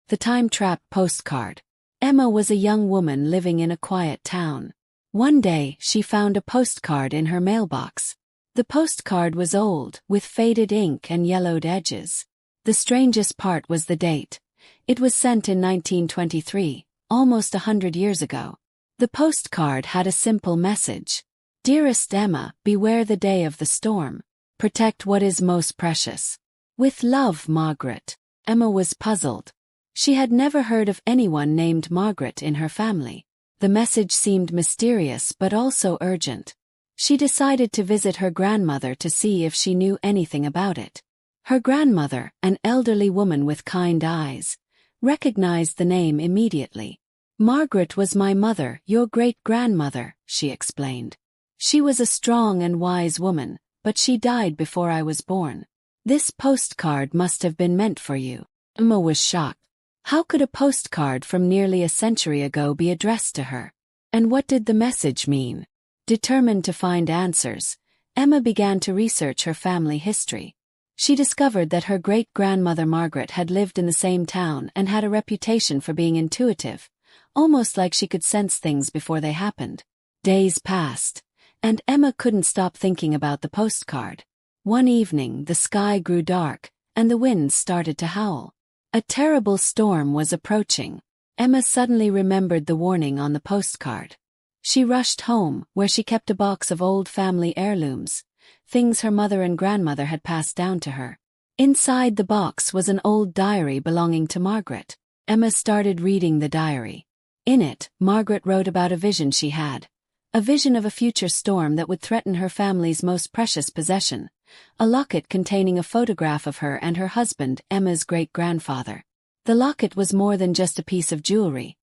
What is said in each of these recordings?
The Time Trap Postcard. Emma was a young woman living in a quiet town. One day, she found a postcard in her mailbox. The postcard was old, with faded ink and yellowed edges. The strangest part was the date. It was sent in 1923, almost 100 years ago. The postcard had a simple message. Dearest Emma, beware the day of the storm. Protect what is most precious. With love, Margaret. Emma was puzzled. She had never heard of anyone named Margaret in her family. The message seemed mysterious but also urgent. She decided to visit her grandmother to see if she knew anything about it. Her grandmother, an elderly woman with kind eyes, recognized the name immediately. Margaret was my mother, your great-grandmother, she explained. She was a strong and wise woman, but she died before I was born. This postcard must have been meant for you. Emma was shocked. How could a postcard from nearly a century ago be addressed to her? And what did the message mean? Determined to find answers, Emma began to research her family history. She discovered that her great-grandmother Margaret had lived in the same town and had a reputation for being intuitive, almost like she could sense things before they happened. Days passed, and Emma couldn't stop thinking about the postcard. One evening, the sky grew dark, and the winds started to howl. A terrible storm was approaching. Emma suddenly remembered the warning on the postcard. She rushed home, where she kept a box of old family heirlooms, things her mother and grandmother had passed down to her. Inside the box was an old diary belonging to Margaret. Emma started reading the diary. In it, Margaret wrote about a vision she had. A vision of a future storm that would threaten her family's most precious possession. A locket containing a photograph of her and her husband, Emma's great-grandfather. The locket was more than just a piece of jewelry.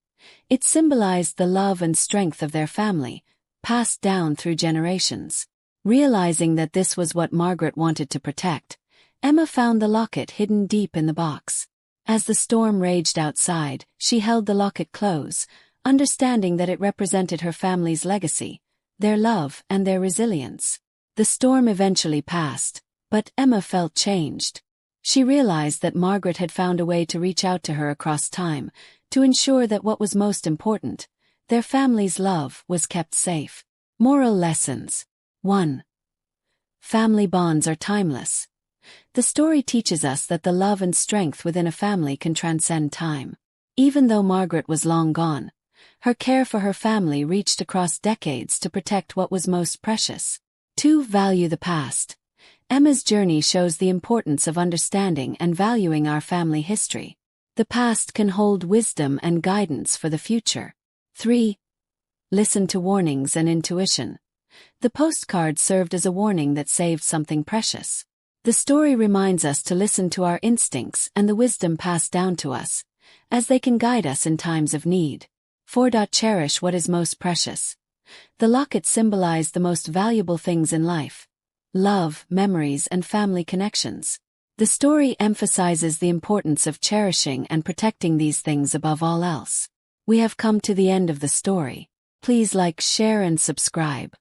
It symbolized the love and strength of their family, passed down through generations. Realizing that this was what Margaret wanted to protect, Emma found the locket hidden deep in the box. As the storm raged outside, she held the locket close, understanding that it represented her family's legacy, their love and their resilience. The storm eventually passed, but Emma felt changed. She realized that Margaret had found a way to reach out to her across time, to ensure that what was most important, their family's love, was kept safe. Moral lessons. 1. Family bonds are timeless. The story teaches us that the love and strength within a family can transcend time. Even though Margaret was long gone, her care for her family reached across decades to protect what was most precious. 2. Value the past. Emma's journey shows the importance of understanding and valuing our family history. The past can hold wisdom and guidance for the future. 3. Listen to warnings and intuition. The postcard served as a warning that saved something precious. The story reminds us to listen to our instincts and the wisdom passed down to us, as they can guide us in times of need. 4. Cherish what is most precious. The locket symbolized the most valuable things in life: love, memories, and family connections. The story emphasizes the importance of cherishing and protecting these things above all else. We have come to the end of the story. Please like, share, and subscribe.